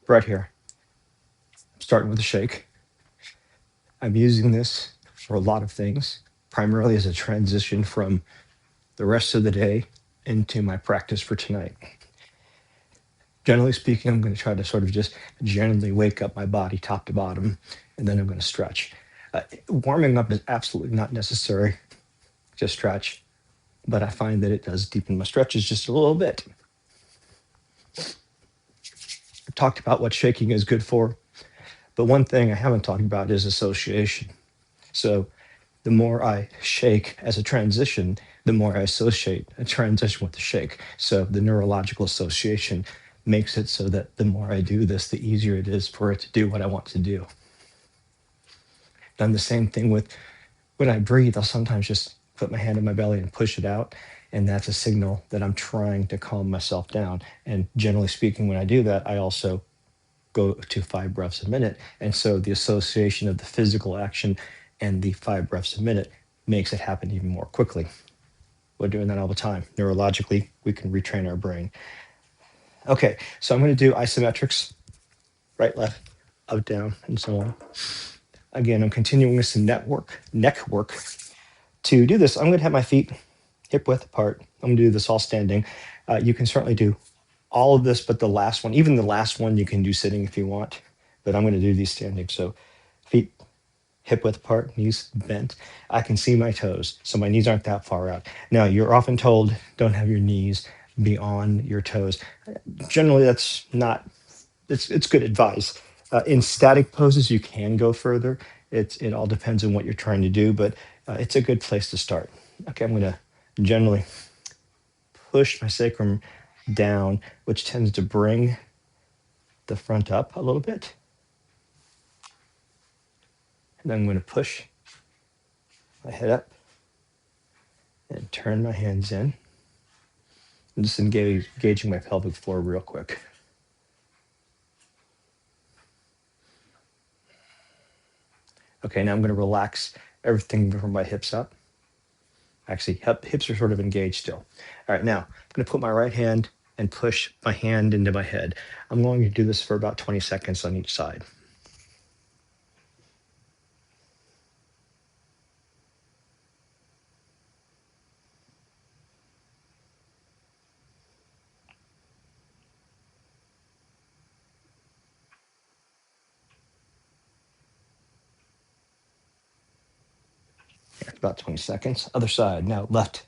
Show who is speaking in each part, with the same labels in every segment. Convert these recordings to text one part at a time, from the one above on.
Speaker 1: right here. I'm starting with a shake. I'm using this for a lot of things, primarily as a transition from the rest of the day into my practice for tonight. Generally speaking, I'm going to try to sort of just gently wake up my body top to bottom, and then I'm going to stretch. Warming up is absolutely not necessary, just stretch, but I find that it does deepen my stretches just a little bit. I've talked about what shaking is good for, but one thing I haven't talked about is association. So the more I shake as a transition, the more I associate a transition with the shake. So the neurological association makes it so that the more I do this, the easier it is for it to do what I want to do. Done the same thing with when I breathe, I'll sometimes just put my hand on my belly and push it out. And that's a signal that I'm trying to calm myself down. And generally speaking, when I do that, I also go to 5 breaths a minute. And so the association of the physical action and the 5 breaths a minute makes it happen even more quickly. We're doing that all the time. Neurologically, we can retrain our brain. Okay, so I'm going to do isometrics, right, left, up, down, and so on. Again, I'm continuing with some neck work. To do this, I'm going to have my feet hip width apart. I'm going to do this all standing. You can certainly do all of this, but the last one, even the last one, you can do sitting if you want, but I'm going to do these standing. So feet hip width apart, knees bent. I can see my toes, so my knees aren't that far out. Now, you're often told don't have your knees be on your toes. Generally, that's not, it's good advice. In static poses, you can go further. It all depends on what you're trying to do, but it's a good place to start. Okay, I'm going to generally push my sacrum down, which tends to bring the front up a little bit. And then I'm going to push my head up and turn my hands in. I'm just engaging my pelvic floor real quick. Okay, now I'm going to relax everything from my hips up. Actually, hips are sort of engaged still. All right, now I'm going to put my right hand and push my hand into my head. I'm going to do this for about 20 seconds on each side. About 20 seconds. Other side. Now left.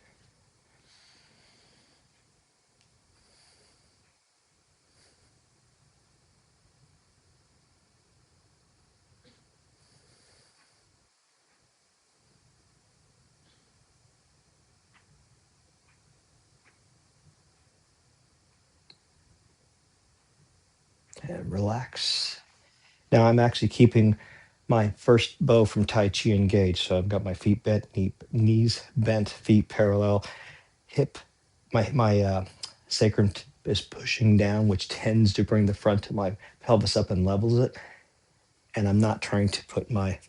Speaker 1: And relax. Now I'm actually keeping my first bow from Tai Chi engaged. So I've got my feet bent, knees bent, feet parallel, hip. My sacrum is pushing down, which tends to bring the front of my pelvis up and levels it. And I'm not trying to put my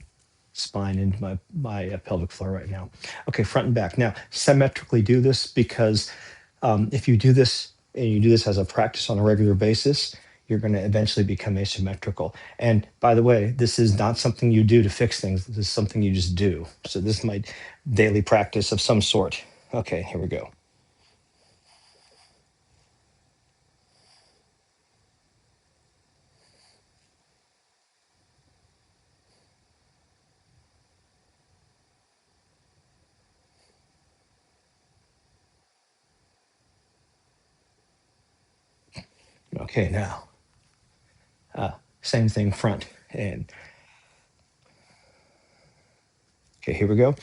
Speaker 1: spine into my pelvic floor right now. Okay, front and back. Now, symmetrically do this because if you do this and you do this as a practice on a regular basis, you're going to eventually become asymmetrical. And by the way, this is not something you do to fix things. This is something you just do. So this is my daily practice of some sort. Okay, here we go. Okay, now, same thing front and okay, here we go.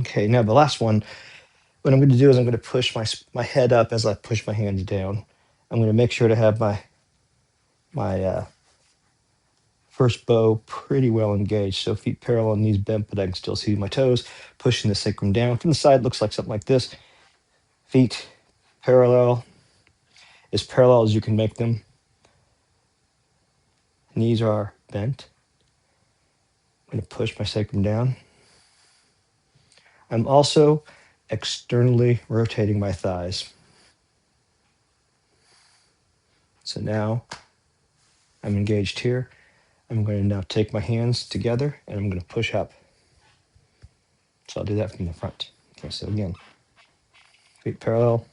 Speaker 1: Okay, now the last one, what I'm going to do is I'm going to push my head up as I push my hands down. I'm going to make sure to have my first bow pretty well engaged. So feet parallel, knees bent, but I can still see my toes. Pushing the sacrum down from the side looks like something like this. Feet parallel, as parallel as you can make them. Knees are bent. I'm going to push my sacrum down. I'm also externally rotating my thighs. So now I'm engaged here. I'm going to now take my hands together and I'm going to push up. So I'll do that from the front. Okay, so again, feet parallel,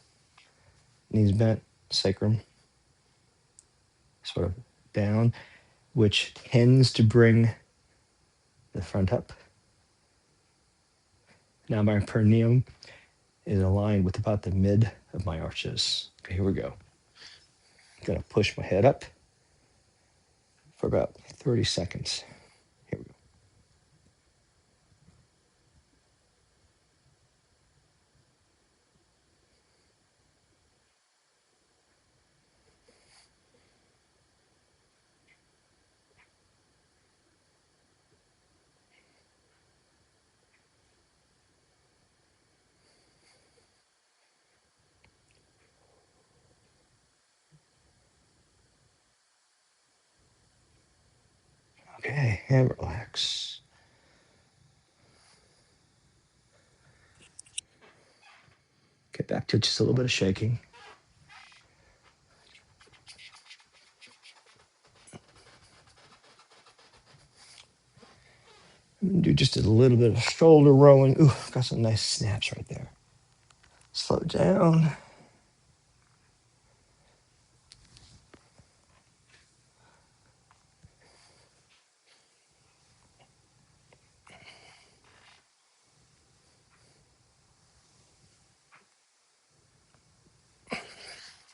Speaker 1: knees bent, sacrum sort of down, which tends to bring the front up. Now my perineum is aligned with about the mid of my arches. Okay, here we go. I'm going to push my head up for about 30 seconds. Here we go. Okay, and relax. Get back to just a little bit of shaking. Do just a little bit of shoulder rolling. Ooh, got some nice snaps right there. Slow down.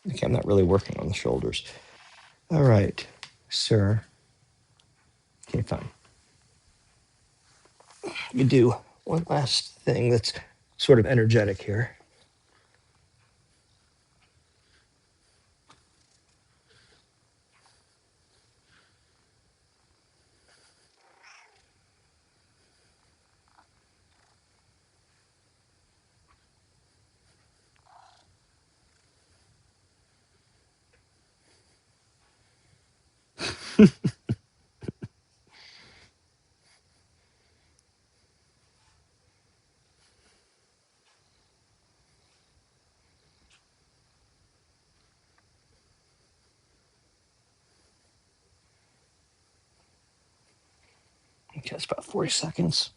Speaker 1: Okay, I'm not really working on the shoulders. All right, sir. Okay, fine. You do one last thing that's sort of energetic here. Okay, that's about 40 seconds.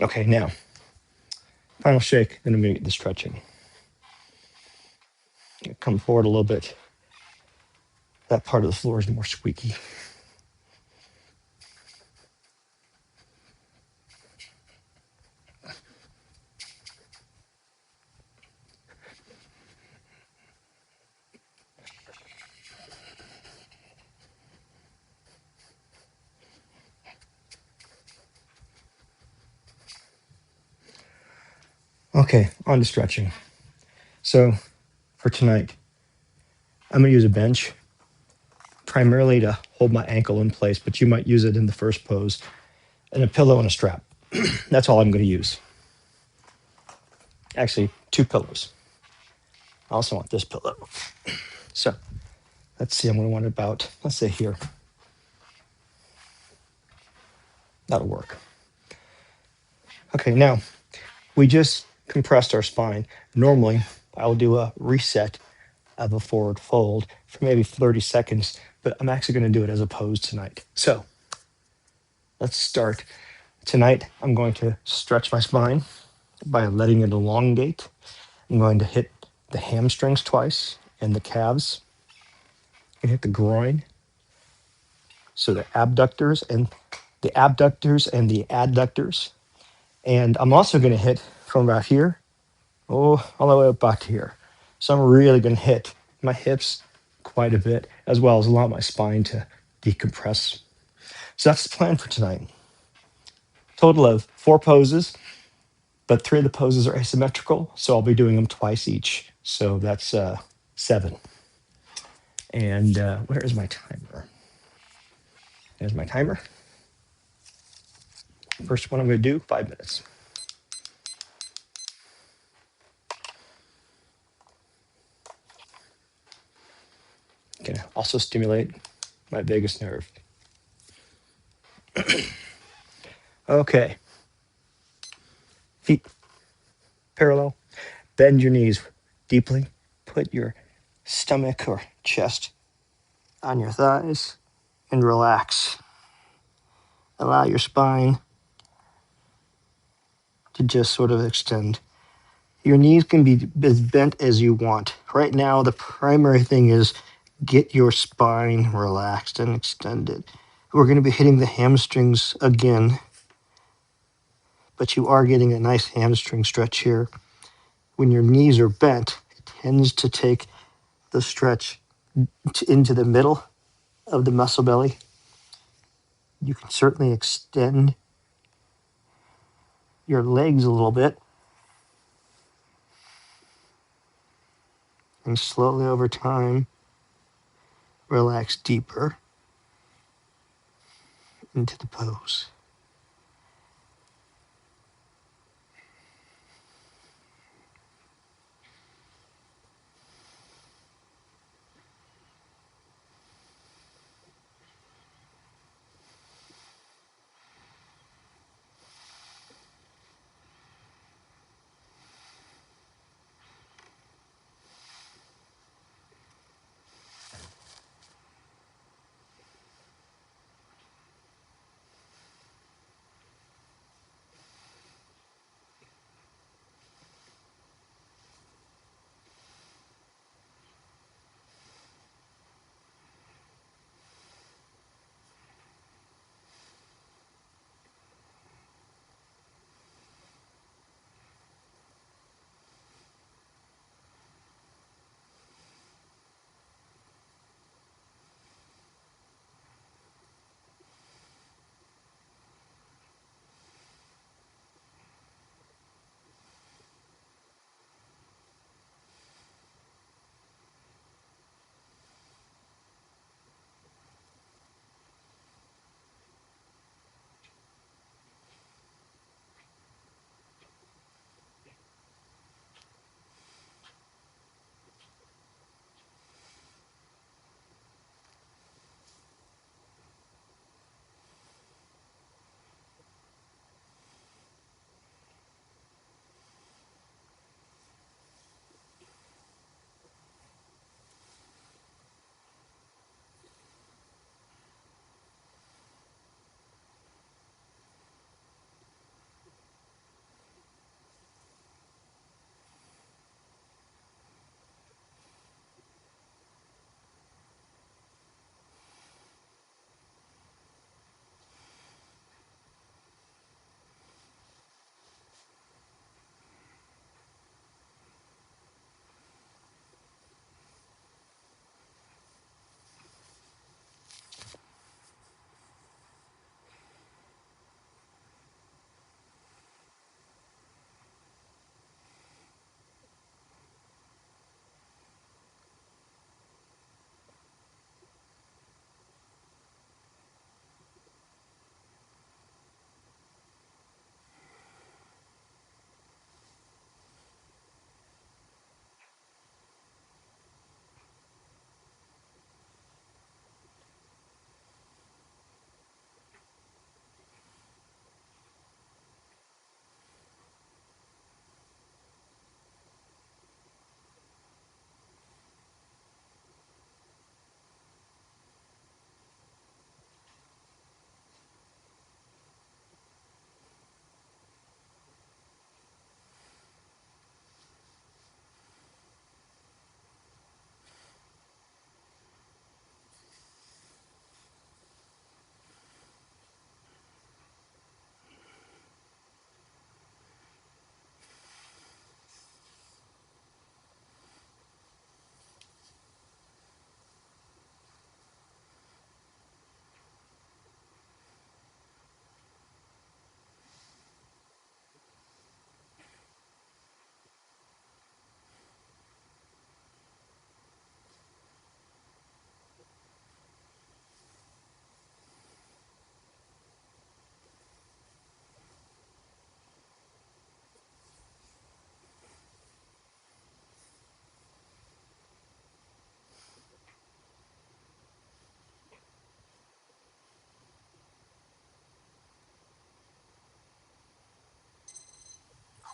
Speaker 1: Okay, now, final shake, then I'm gonna get the stretching. Come forward a little bit. That part of the floor is more squeaky. Okay, on to stretching. So for tonight, I'm going to use a bench primarily to hold my ankle in place, but you might use it in the first pose, and a pillow and a strap. That's all I'm going to use. Actually, 2 pillows. I also want this pillow. So let's see, I'm going to want about, let's say here. That'll work. Okay, now we just compressed our spine. Normally, I'll do a reset of a forward fold for maybe 30 seconds, but I'm actually going to do it as a pose tonight. So let's start. Tonight, I'm going to stretch my spine by letting it elongate. I'm going to hit the hamstrings twice and the calves and hit the groin. So the abductors and the adductors. And I'm also going to hit from about here, all the way up back to here. So I'm really going to hit my hips quite a bit, as well as allow my spine to decompress. So that's the plan for tonight. Total of 4 poses, but 3 of the poses are asymmetrical, so I'll be doing them twice each. So that's 7. And where is my timer? There's my timer. First one I'm going to do, 5 minutes. Can also stimulate my vagus nerve. Okay. Feet parallel. Bend your knees deeply. Put your stomach or chest on your thighs and relax. Allow your spine to just sort of extend. Your knees can be as bent as you want. Right now, the primary thing is get your spine relaxed and extended. We're going to be hitting the hamstrings again, but you are getting a nice hamstring stretch here. When your knees are bent, it tends to take the stretch into the middle of the muscle belly. You can certainly extend your legs a little bit. And slowly over time, relax deeper into the pose.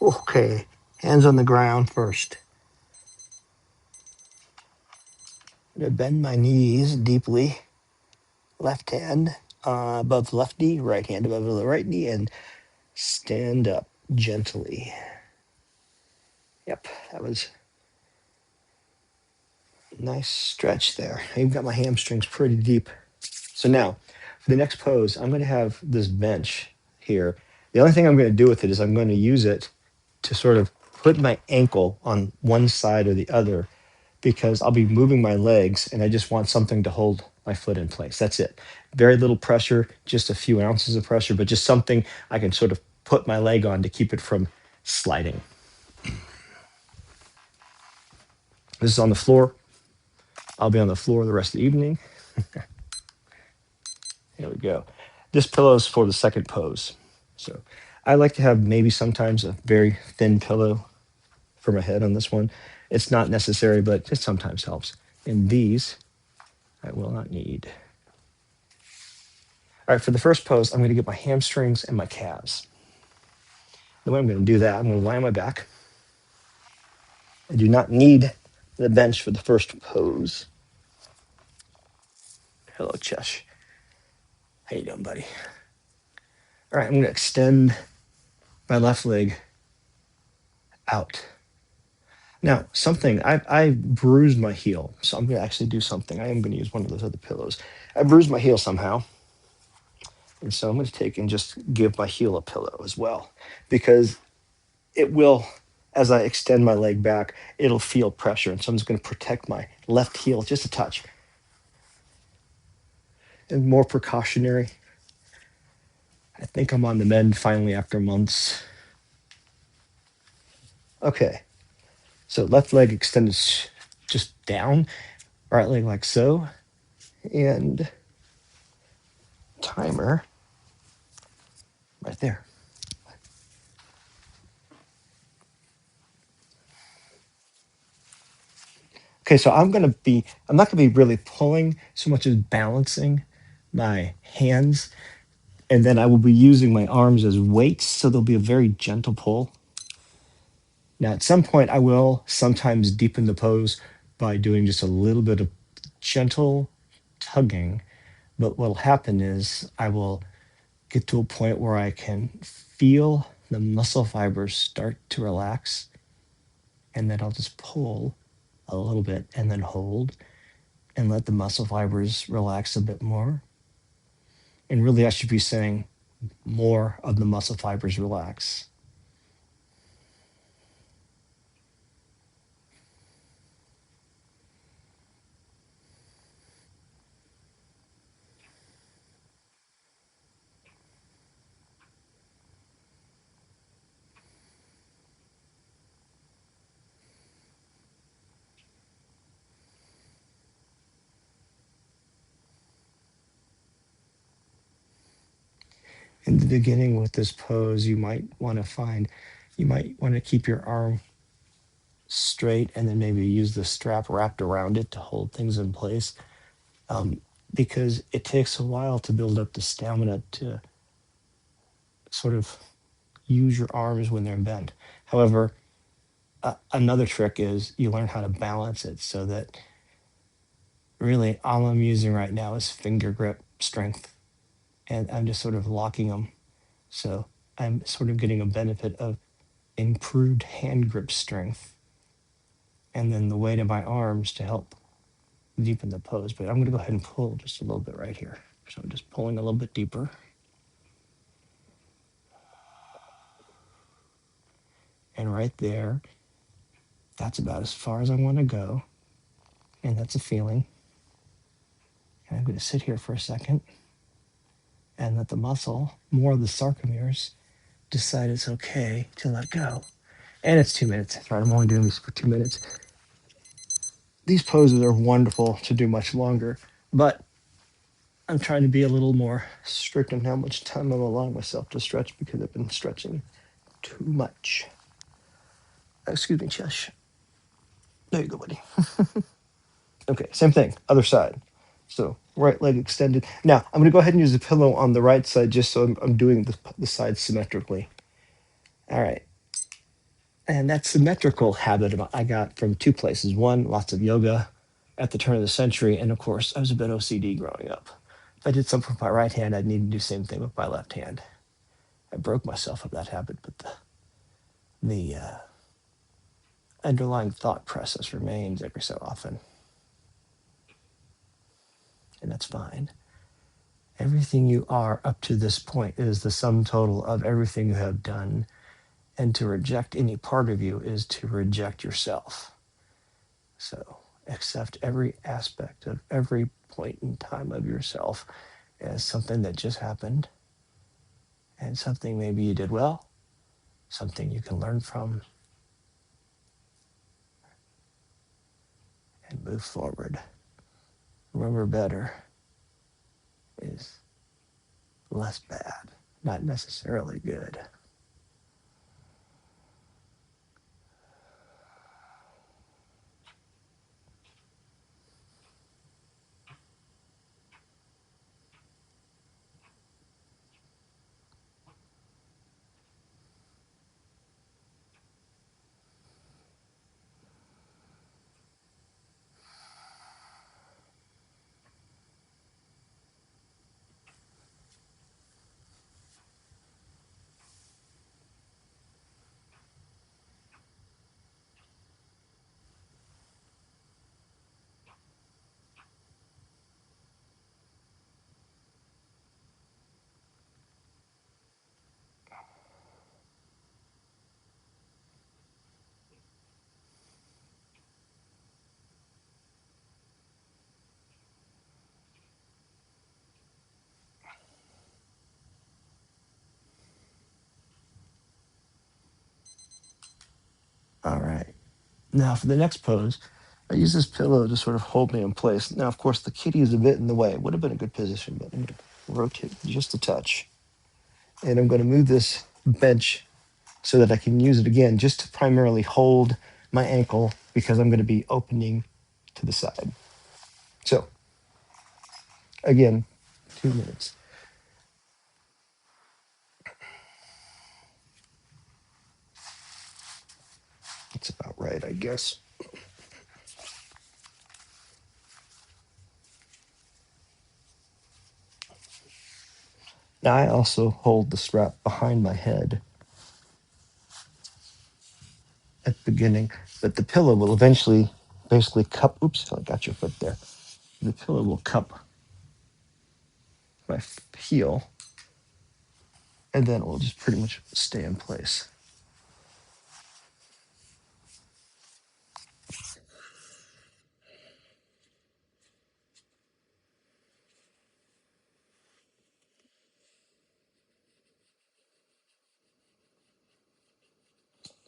Speaker 1: Okay, hands on the ground first. I'm gonna bend my knees deeply. Left hand above the left knee, right hand above the right knee, and stand up gently. Yep, that was a nice stretch there. I've got my hamstrings pretty deep. So now, for the next pose, I'm going to have this bench here. The only thing I'm going to do with it is I'm going to use it to sort of put my ankle on one side or the other because I'll be moving my legs and I just want something to hold my foot in place. That's it. Very little pressure, just a few ounces of pressure, but just something I can sort of put my leg on to keep it from sliding. This is on the floor. I'll be on the floor the rest of the evening. There we go. This pillow is for the second pose. So I like to have maybe sometimes a very thin pillow for my head on this one. It's not necessary, but it sometimes helps. And these I will not need. All right, for the first pose, I'm going to get my hamstrings and my calves. The way I'm going to do that, I'm going to lie on my back. I do not need the bench for the first pose. Hello, Chesh. How you doing, buddy? All right, I'm going to extend my left leg out. Now, something, I bruised my heel, so I'm going to actually do something. I am going to use one of those other pillows. I bruised my heel somehow, and so I'm going to take and just give my heel a pillow as well, because it will, as I extend my leg back, it'll feel pressure, and so I'm just going to protect my left heel just a touch. And more precautionary. I think I'm on the mend finally after months. Okay, so left leg extended just down, right leg like so, and timer right there. Okay, so I'm not gonna be really pulling so much as balancing my hands, and then I will be using my arms as weights, so there'll be a very gentle pull. Now, at some point, I will sometimes deepen the pose by doing just a little bit of gentle tugging, but what'll happen is I will get to a point where I can feel the muscle fibers start to relax, and then I'll just pull a little bit and then hold and let the muscle fibers relax a bit more. And really, I should be saying more of the muscle fibers relax. In the beginning with this pose, you might want to keep your arm straight and then maybe use the strap wrapped around it to hold things in place. Because it takes a while to build up the stamina to sort of use your arms when they're bent. However, another trick is you learn how to balance it so that really all I'm using right now is finger grip strength, and I'm just sort of locking them. So I'm sort of getting a benefit of improved hand grip strength and then the weight of my arms to help deepen the pose. But I'm going to go ahead and pull just a little bit right here. So I'm just pulling a little bit deeper. And right there, that's about as far as I want to go. And that's a feeling. And I'm going to sit here for a second and let the muscle, more of the sarcomeres, decide it's okay to let go. And it's 2 minutes. That's right. I'm only doing this for 2 minutes. These poses are wonderful to do much longer, but I'm trying to be a little more strict on how much time I'm allowing myself to stretch because I've been stretching too much. Excuse me, Chesh. There you go, buddy. Okay, same thing, other side. So right leg extended. Now I'm going to go ahead and use the pillow on the right side just so I'm doing the side symmetrically. All right. And that symmetrical habit I got from two places. One, lots of yoga at the turn of the century. And of course, I was a bit OCD growing up. If I did something with my right hand, I'd need to do the same thing with my left hand. I broke myself of that habit, but the underlying thought process remains every so often. And that's fine. Everything you are up to this point is the sum total of everything you have done. And to reject any part of you is to reject yourself. So accept every aspect of every point in time of yourself as something that just happened and something maybe you did well, something you can learn from, and move forward. Remember, better is less bad, not necessarily good. All right. Now for the next pose, I use this pillow to sort of hold me in place. Now, of course, the kitty is a bit in the way. It would have been a good position, but I'm going to rotate just a touch. And I'm going to move this bench so that I can use it again just to primarily hold my ankle because I'm going to be opening to the side. So, again, 2 minutes. That's about right, I guess. Now, I also hold the strap behind my head at the beginning, but the pillow will eventually basically cup. Oops, I got your foot there. The pillow will cup my heel, and then it will just pretty much stay in place.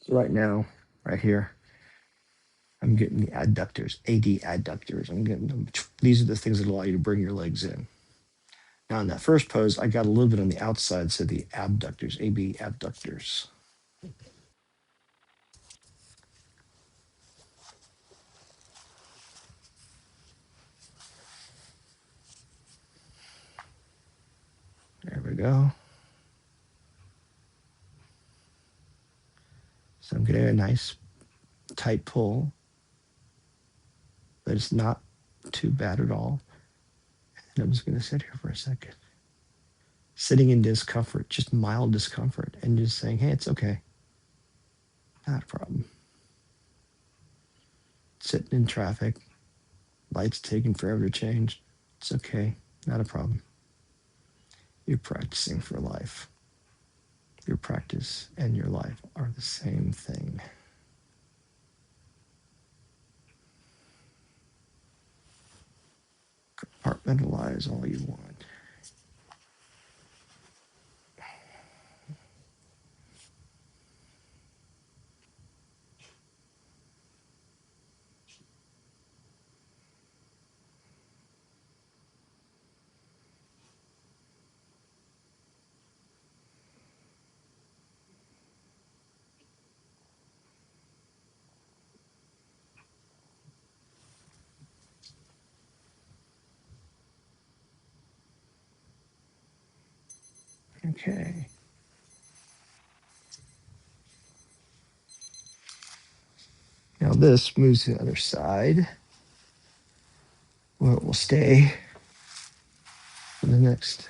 Speaker 1: So right now, right here, I'm getting the adductors, adductors. I'm getting them. These are the things that allow you to bring your legs in. Now, in that first pose, I got a little bit on the outside, so the abductors, AB abductors. There we go. So I'm getting a nice tight pull, but it's not too bad at all. And I'm just going to sit here for a second, sitting in discomfort, just mild discomfort, and just saying, hey, it's okay. Not a problem. Sitting in traffic, lights taking forever to change. It's okay. Not a problem. You're practicing for life. Your practice and your life are the same thing. Compartmentalize all you want. Okay. this moves to the other side, where it will stay for the next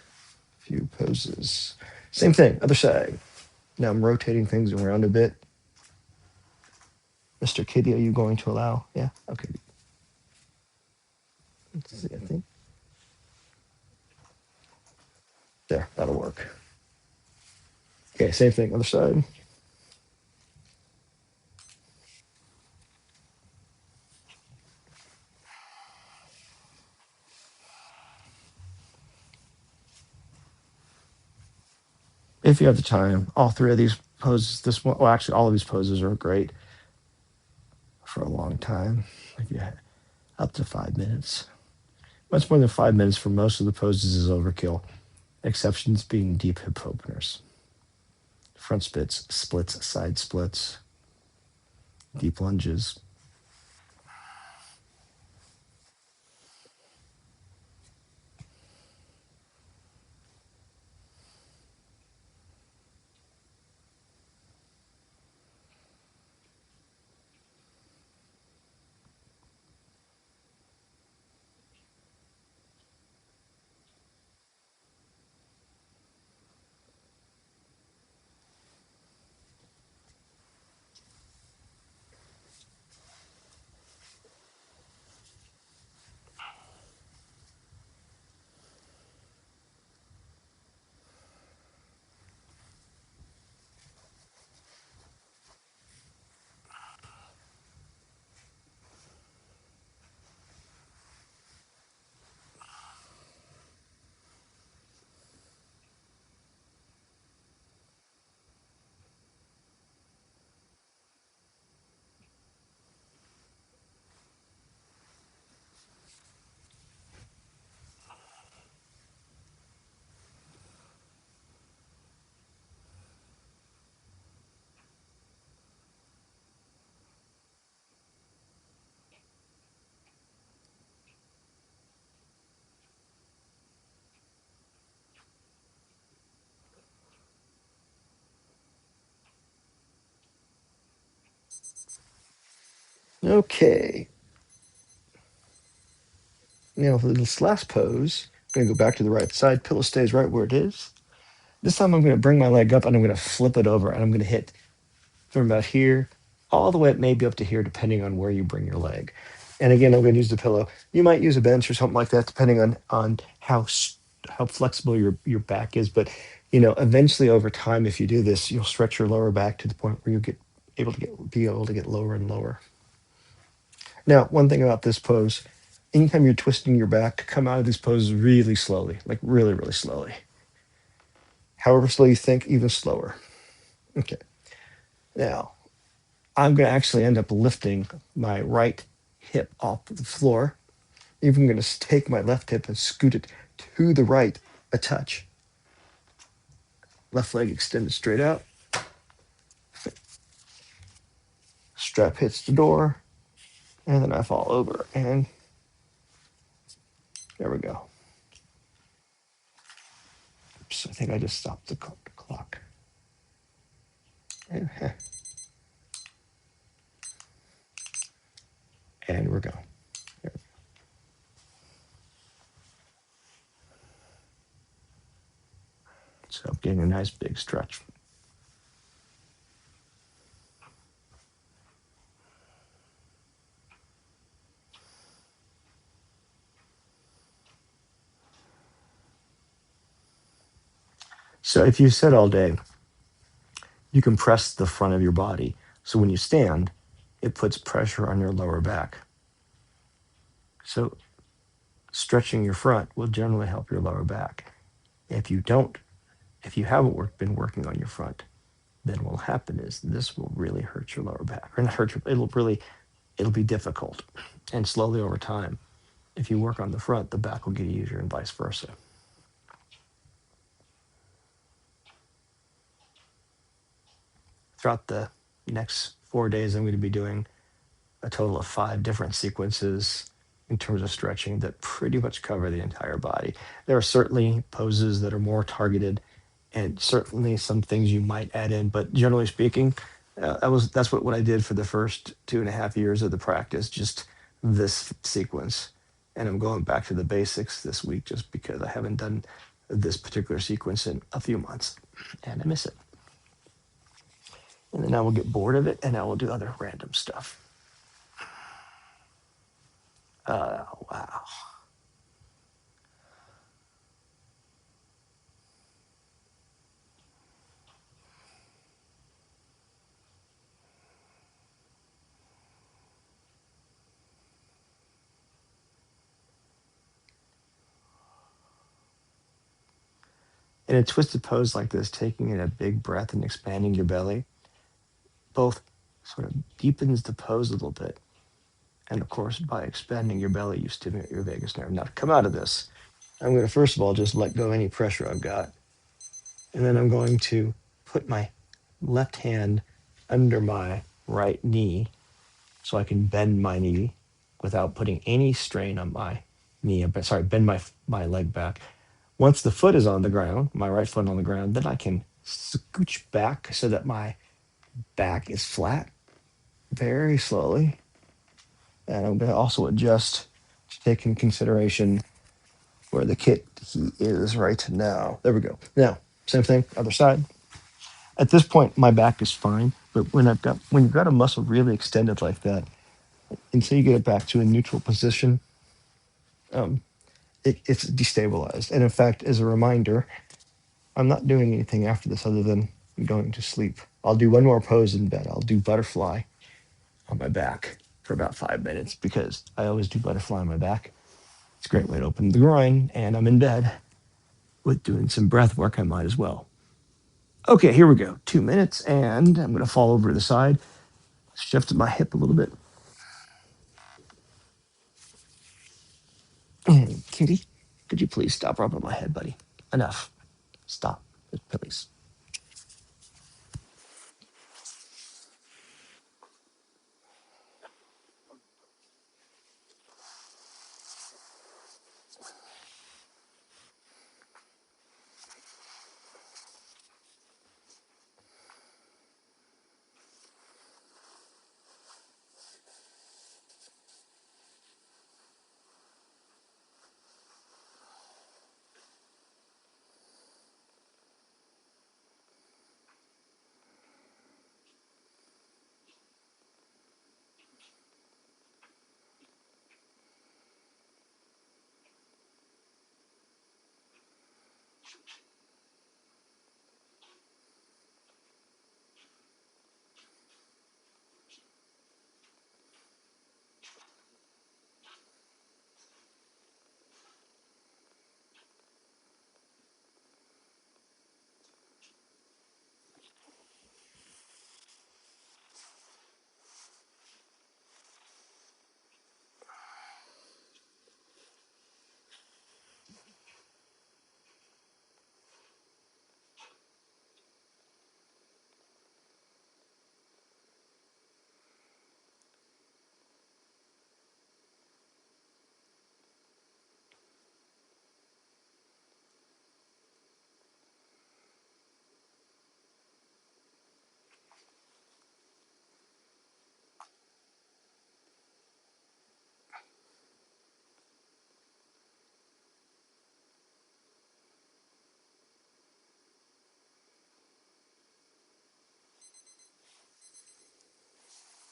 Speaker 1: few poses. Same thing, other side. Now I'm rotating things around a bit. Mr. Kitty, are you going to allow? Yeah, okay. Let's see, I think. There, that'll work. Okay, same thing, other side. If you have the time, all three of these poses, this one, well, actually, all of these poses are great for a long time. If you had up to 5 minutes. Much more than 5 minutes for most of the poses is overkill, exceptions being deep hip openers, front splits, side splits, deep lunges. Okay. Now for this last pose, I'm going to go back to the right side. Pillow stays right where it is. This time I'm going to bring my leg up and I'm going to flip it over and I'm going to hit from about here all the way maybe up to here, depending on where you bring your leg. And again, I'm going to use the pillow. You might use a bench or something like that, depending on how flexible your back is. But eventually over time, if you do this, you'll stretch your lower back to the point where you be able to get lower and lower. Now, one thing about this pose, anytime you're twisting your back, come out of these poses really slowly, like really, really slowly. However slow you think, even slower. Okay. Now, I'm going to actually end up lifting my right hip off the floor. Even going to take my left hip and scoot it to the right a touch. Left leg extended straight out. Strap hits the door. And then I fall over. And there we go. Oops, I think I just stopped the clock. And we're going. So I'm getting a nice big stretch. So if you sit all day, you can press the front of your body. So when you stand, it puts pressure on your lower back. So stretching your front will generally help your lower back. If you haven't been working on your front, then what will happen is this will really hurt your lower back. Or not hurt your, it'll be difficult. And slowly over time, if you work on the front, the back will get easier and vice versa. Throughout the next 4 days, I'm going to be doing a total of 5 different sequences in terms of stretching that pretty much cover the entire body. There are certainly poses that are more targeted and certainly some things you might add in, but generally speaking, That's what I did for the first 2.5 years of the practice, just this sequence. And I'm going back to the basics this week just because I haven't done this particular sequence in a few months and I miss it. And then I will get bored of it and I will do other random stuff. Wow. In a twisted pose like this, taking in a big breath and expanding your belly both sort of deepens the pose a little bit. And of course, by expanding your belly, you stimulate your vagus nerve. Now, to come out of this, I'm going to first of all just let go any pressure I've got. And then I'm going to put my left hand under my right knee so I can bend my knee without putting any strain on my knee. Sorry, bend my leg back. Once the foot is on the ground, my right foot on the ground, then I can scooch back so that my back is flat very slowly. And I'm going to also adjust to take in consideration where the kit he is right now. There we go. Now, same thing, other side. At this point, my back is fine, but when you've got a muscle really extended like that, until you get it back to a neutral position, um, it's destabilized. And in fact, as a reminder, I'm not doing anything after this other than going to sleep. I'll do one more pose in bed. I'll do butterfly on my back for about 5 minutes because I always do butterfly on my back. It's a great way to open the groin, and I'm in bed with doing some breath work. I might as well. Okay, here we go. 2 minutes, and I'm going to fall over to the side, shift my hip a little bit. And Kitty, could you please stop rubbing my head, buddy? Enough. Stop, please.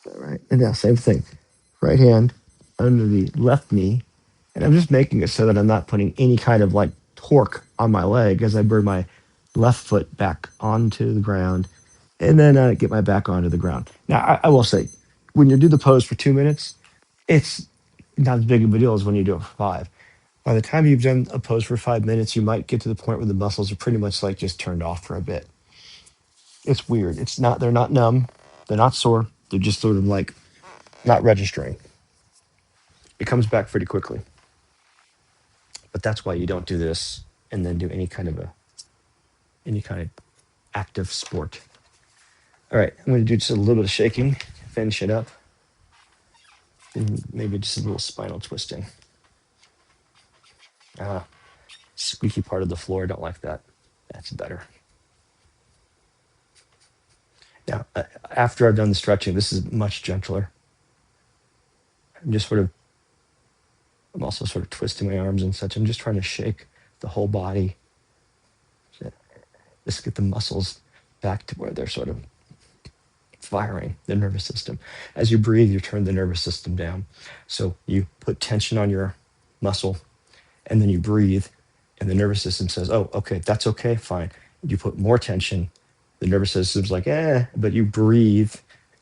Speaker 1: All right, and now same thing. Right hand under the left knee, and I'm just making it so that I'm not putting any kind of like torque on my leg as I bring my left foot back onto the ground, and then I get my back onto the ground. Now, I will say, when you do the pose for 2 minutes, it's not as big of a deal as when you do it for five. By the time you've done a pose for 5 minutes, you might get to the point where the muscles are pretty much like just turned off for a bit. It's weird. They're not numb, they're not sore, they're just sort of like not registering. It comes back pretty quickly. But that's why you don't do this and then do any kind of active sport. All right, I'm going to do just a little bit of shaking, finish it up, and maybe just a little spinal twisting. Squeaky part of the floor, I don't like that. That's better. Now, after I've done the stretching, this is much gentler. I'm just sort of, I'm also sort of twisting my arms and such. I'm just trying to shake the whole body, just get the muscles back to where they're sort of firing the nervous system. As you breathe, you turn the nervous system down. So you put tension on your muscle and then you breathe, and the nervous system says, oh, okay, that's okay, fine. You put more tension, the nervous system's like, but you breathe,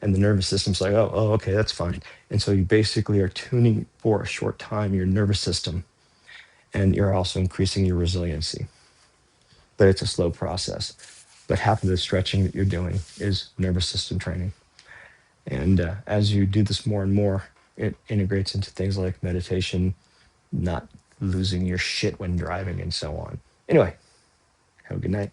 Speaker 1: and the nervous system's like, oh, okay, that's fine. And so you basically are tuning for a short time your nervous system, and you're also increasing your resiliency. But it's a slow process. But half of the stretching that you're doing is nervous system training. And as you do this more and more, it integrates into things like meditation, not losing your shit when driving, and so on. Anyway, have a good night.